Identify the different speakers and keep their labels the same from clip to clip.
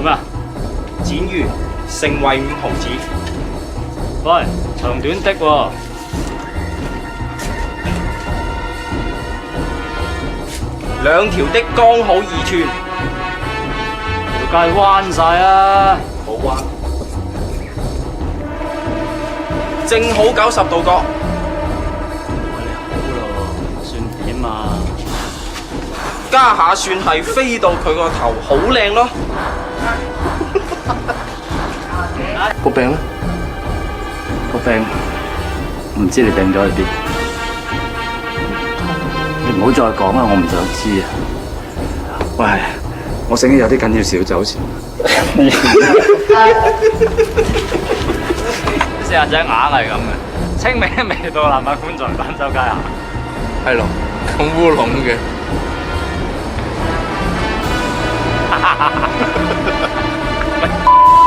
Speaker 1: 咩？
Speaker 2: 剪魚成為5毫子。
Speaker 1: 喂，長短的喎。
Speaker 2: 2條的剛好2寸。
Speaker 1: 條街彎晒啊！
Speaker 2: 冇彎。正好90度角。
Speaker 1: 喂，你好咯，算點啊？
Speaker 2: 家下算係飛到佢個頭好靚咯。
Speaker 3: 個病咧？
Speaker 1: 個病唔知你病咗喺邊？你唔好再講啦，我唔想知啊！
Speaker 3: 喂，我醒起有啲緊要事要走先。
Speaker 1: 四眼仔硬係咁嘅，清明未到，南亞觀眾單周街行。
Speaker 3: 係咯，咁烏龍嘅。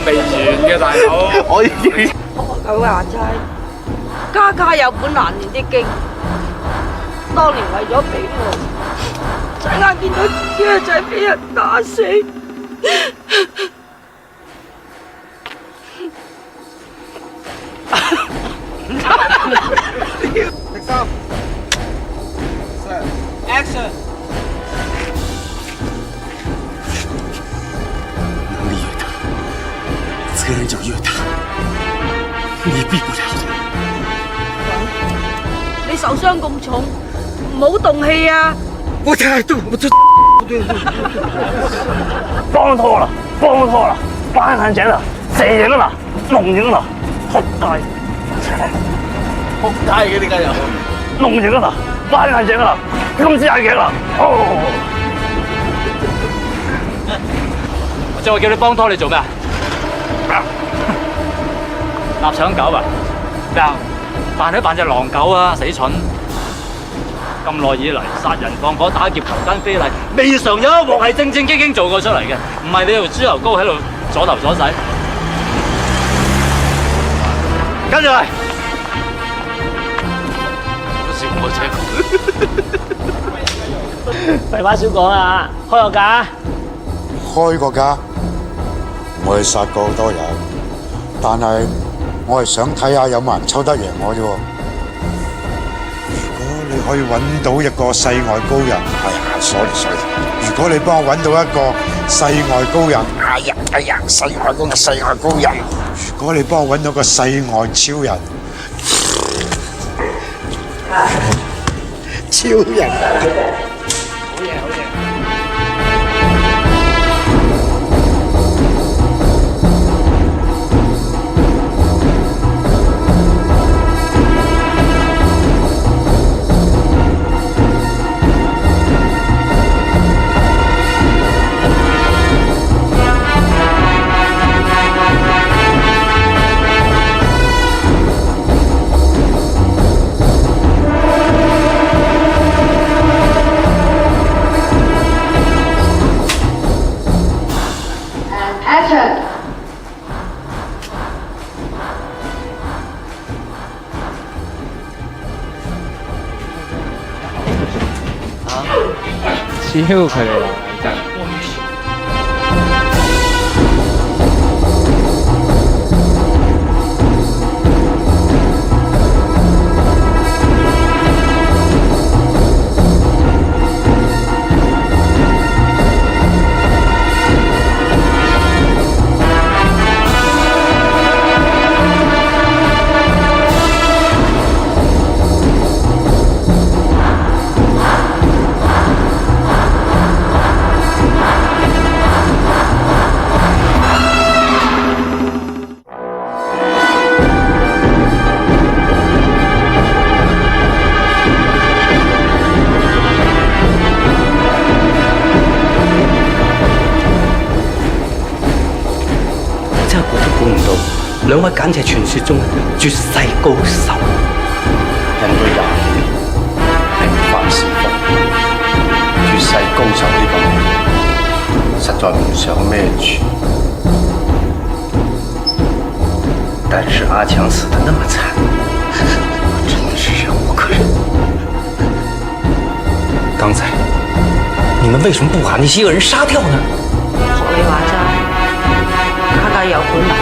Speaker 3: 未完嘅大佬，我已經
Speaker 4: 學佢話齋，家家有本難念的經。當年為咗俾我，親眼見到自己嘅仔俾人打死。
Speaker 2: Action！
Speaker 5: 能力越大，责任就越大，你避不了的。
Speaker 4: 你受傷咁重，唔好動氣啊！
Speaker 5: 我太對，我這
Speaker 1: 幫拖啦，幫拖啦，班眼井啦，射影啦，龍影啦，仆街，
Speaker 5: 仆街嘅點解又？
Speaker 1: 龍影啦，班眼井啦，金枝眼鏡啦，我就話叫你幫拖，你做咩啊？臘腸狗啊？咩啊？扮都扮隻狼狗啊！死蠢！咁耐以嚟，殺人放火、打劫、強姦、非禮，未嘗有一鑊係正正經經做過出嚟嘅，唔係你條豬油膏喺度阻頭阻勢。跟住嚟，
Speaker 3: 笑我啫。
Speaker 1: 廢話少講啊！開個價。
Speaker 6: 開個價，我係殺過好多人，但係我係想睇下有冇人抽得贏我啫。如果你可以揾到一個世外高人，sorry，如果你幫我揾到一個世外高人，世外高人，如果你幫我揾到個世外超人，超人。
Speaker 7: 超佢哋啦，真係。
Speaker 5: 兩位簡直係傳說中絕世高手。
Speaker 6: 人對人平凡是福，絕世高手呢個名，實在唔想孭住。但是阿強死得那麼慘，我真的是忍無可忍。
Speaker 5: 剛才你們為什麼不把那些惡人殺掉呢？
Speaker 4: 學你話齋，家有本難，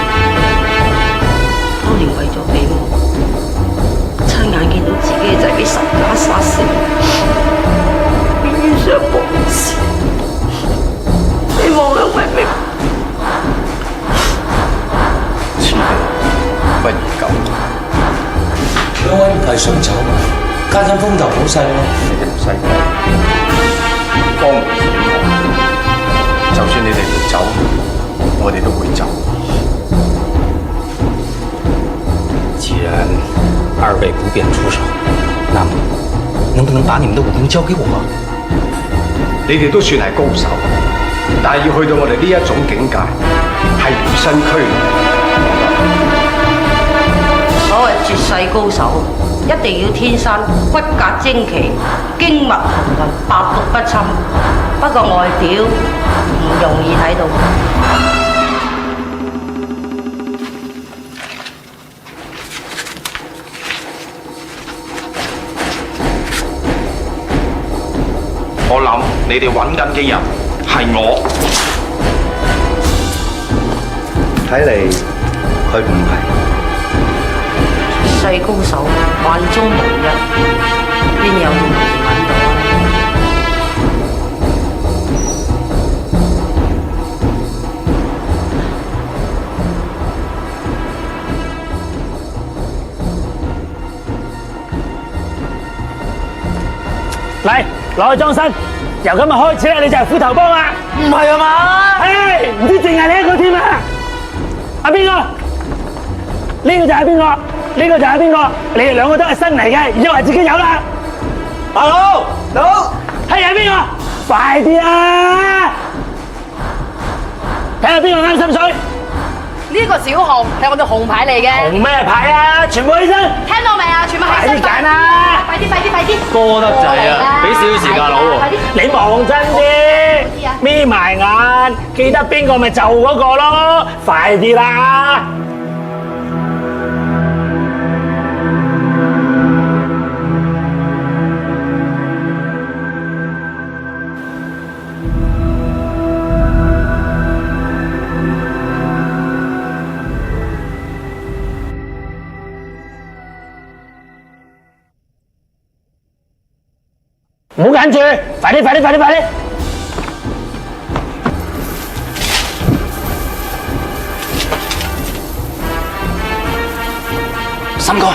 Speaker 4: 當年為咗俾我，親眼見到自己嘅仔俾仇家殺死，便遇上無事，希望兩位明白。
Speaker 5: 此地不宜久。兩位唔係想走嘛？家陣風頭好細喎，你哋唔使講，江湖險惡，就算你哋唔走，我哋都會走。既然二位不便出手，那麼能不能把你們的武功交給我？你哋都算係高手，但係要去到我哋呢一種境界，係與生俱來。
Speaker 4: 所謂絕世高手，一定要天生骨骼精奇、經脈行運、百毒不侵。不過外表唔容易睇到。
Speaker 2: 我諗你哋揾緊嘅人係我。
Speaker 5: 睇嚟佢唔係。
Speaker 4: 絕世高手萬中無一，邊有咁容易揾到啊？
Speaker 8: 嚟，攞去裝身，由今日開始咧，你就係虎頭幫啦。唔係啊嘛？唉，唔知淨係你一個添啊！阿邊個？呢個就係邊個？呢個就係邊個？你哋兩個都係新嚟嘅，以為自己有啦。大佬，係邊個？快啲啊！睇下邊個啱心水。
Speaker 9: 呢個小紅係我哋紅牌嚟嘅。
Speaker 8: 紅咩牌啊？全部起身！
Speaker 9: 聽到未啊？全部起身！
Speaker 8: 快啲揀啦！
Speaker 9: 快啲！
Speaker 1: 歌得滯啊！俾少少時間佬喎。
Speaker 8: 你望真啲，眯埋眼，記得邊個咪就嗰個咯！快啲啦！唔好揀住，快啲！
Speaker 3: 森哥，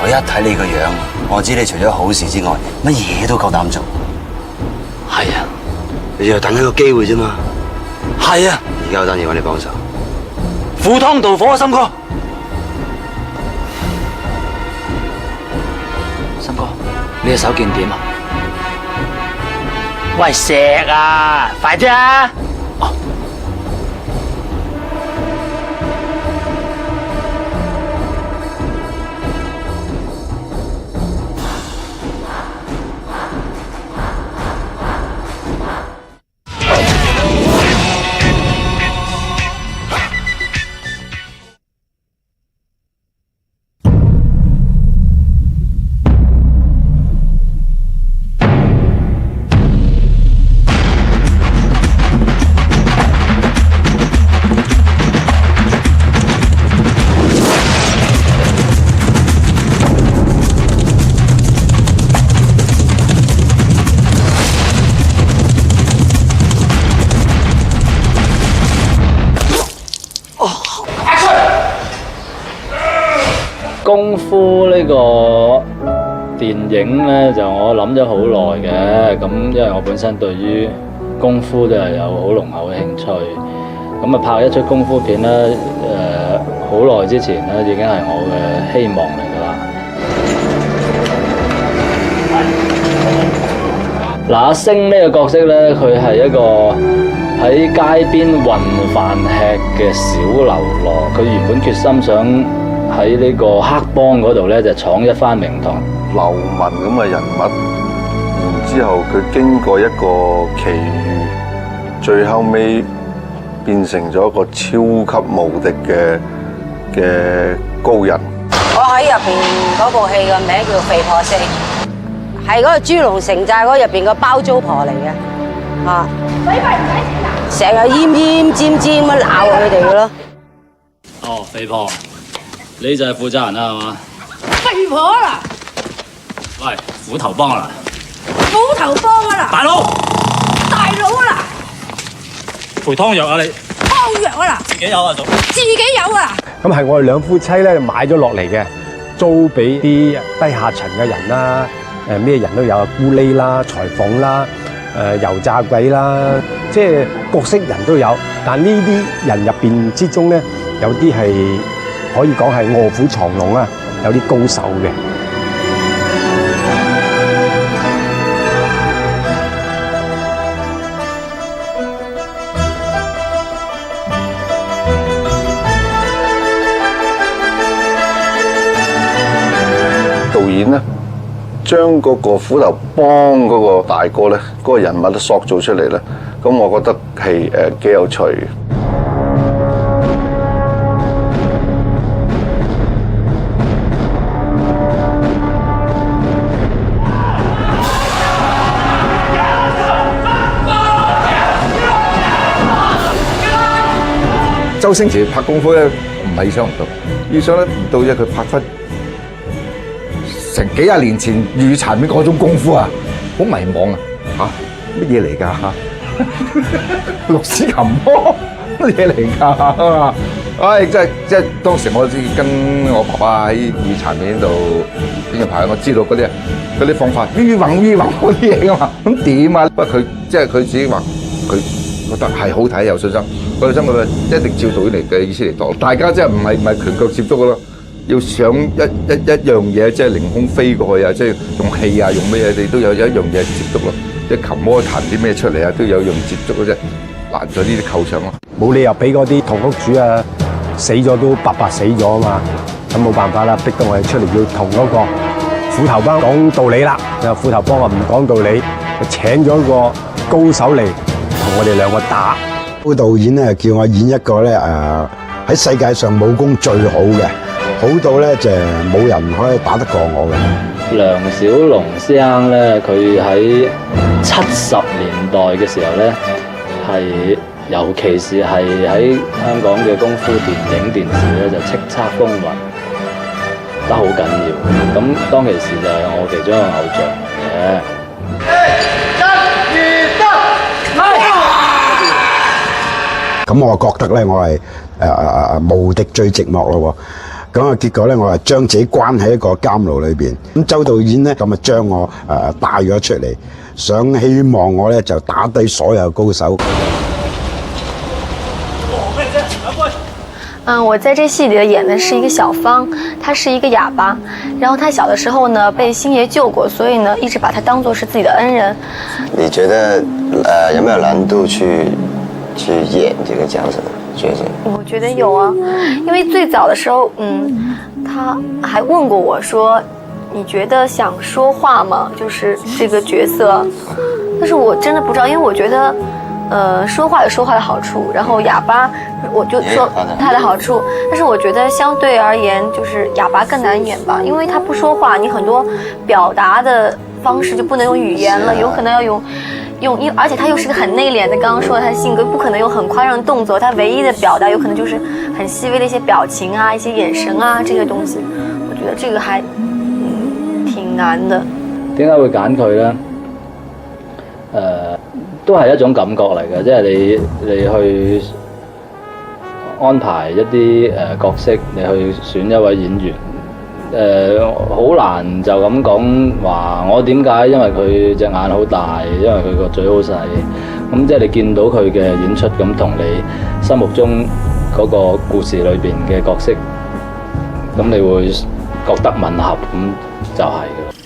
Speaker 3: 我一睇你個樣，我知你除咗好事之外，乜嘢都夠膽做。係啊，你就等一個機會啫嘛。係啊，而家有單嘢揾你幫手，赴湯蹈火啊，森哥。森哥，你隻手見點啊？
Speaker 8: 喂，石啊，快啲啊！
Speaker 1: 功夫呢個電影呢，就我諗咗好耐嘅，咁因為我本身對於功夫都係有好濃厚嘅興趣，咁啊拍一出功夫片呢，好耐之前呢已經係我嘅希望嚟㗎啦。嗱，阿星呢個角色呢，佢係一個喺街邊混飯吃嘅小流羅，佢原本決心想喺呢個黑幫嗰度咧，就闖一番名堂。
Speaker 10: 流民咁嘅人物，然之後佢經過一個奇遇，最後尾變成咗一個超級無敵嘅高人。
Speaker 4: 我喺入邊嗰部戲嘅名叫《肥婆四》，係嗰個豬籠城寨嗰入邊個包租婆嚟嘅。嚇，成日奄尖咁鬧佢哋嘅咯。
Speaker 1: 哦，肥婆，你就係負責人啦，係嘛？
Speaker 9: 肥婆啦，
Speaker 1: 喂，斧頭幫啦，
Speaker 9: 斧頭幫啊啦，
Speaker 1: 大佬，
Speaker 9: 大佬啊啦，
Speaker 1: 陪湯藥啊你，
Speaker 9: 湯藥啊啦，
Speaker 1: 自己有啊做，
Speaker 9: 自己有啊。
Speaker 11: 咁係我哋兩夫妻咧買咗落嚟嘅，租俾啲低下層嘅人啦，咩人都有啊，咕喱啦、裁縫啦、油炸鬼啦，即係各式人都有。但呢啲人入邊之中咧，有啲係可以講係臥虎藏龍啊，有啲高手嘅。
Speaker 10: 導演咧，將嗰個斧頭幫嗰個大哥咧，嗰個人物都塑造出嚟咧，咁我覺得係幾有趣嘅。
Speaker 12: 周星馳拍功夫咧，唔係意想唔到，意想咧唔到啫，佢拍翻成幾廿年前粵語殘片嗰種功夫啊，好迷惘啊！乜嘢嚟㗎嚇？六指琴魔乜嘢嚟㗎？唉，真係當時我跟我爸爸喺粵語殘片度邊度拍，我知道嗰啲方法，於橫嗰啲嘢㗎嘛，咁點啊？不過佢即係佢自己話，佢覺得係好睇，有信心，有信心佢一定照導演嚟嘅意思嚟當。大家即係唔係拳腳接觸㗎咯？要想一樣嘢，即係凌空飛過去啊！即係用氣啊，用咩嘢，你都有一樣嘢接觸咯。即係琴魔彈啲咩出嚟啊，都有用接觸嘅啫，難咗呢啲構想咯。
Speaker 11: 冇理由俾嗰啲同屋主啊死咗都白白死咗啊嘛！咁冇辦法啦，逼到我哋出嚟要同嗰個斧頭幫講道理啦。斧頭幫話唔講道理，就請咗個高手嚟同我哋兩個打。
Speaker 6: 個導演咧叫我演一個咧喺世界上武功最好嘅。好到咧就冇人可以打得過我嘅。
Speaker 1: 梁小龍生咧，佢喺70年代嘅時候咧，係尤其是係喺香港嘅功夫電影電視咧，就叱咤風雲得好緊要。咁當其時就係我其中一個偶像嘅。
Speaker 6: 咁我覺得咧，我係無敵最寂寞咯喎。咁啊，結果咧，我係將自己關喺一個監牢裏邊。咁周導演咧，咁啊將我帶咗出嚟，想希望我咧就打低所有高手。
Speaker 13: 我在這戲裡演的是一個小芳，他是一個啞巴，然後他小的時候呢被星爺救過，所以呢一直把他當作是自己的恩人。
Speaker 3: 你覺得有沒有難度去演這個角色？
Speaker 13: 我覺得有啊，因為最早的時候，他還問過我說，你覺得想說話嗎？就是這個角色，但是我真的不知道，因為我覺得，說話有說話的好處，然後啞巴，我就說他的好處，但是我覺得相對而言，就是啞巴更難演吧，因為他不說話，你很多表達的方式就不能用語言了，有可能要用，而且他又是個很內斂的，剛剛說的他的性格不可能有很誇張的動作，他唯一的表達有可能就是很細微的一些表情啊，一些眼神啊，這些東西，我覺得這個還挺難的。
Speaker 1: 點解會揀佢呢？都係一種感覺嚟嘅，即係你去安排一啲角色，你去選一位演員。好難就咁講話，我點解？因為佢隻眼好大，因為佢個嘴好細。咁即係你見到佢嘅演出，咁同你心目中嗰個故事裏邊嘅角色，咁你會覺得吻合，咁就係嘅。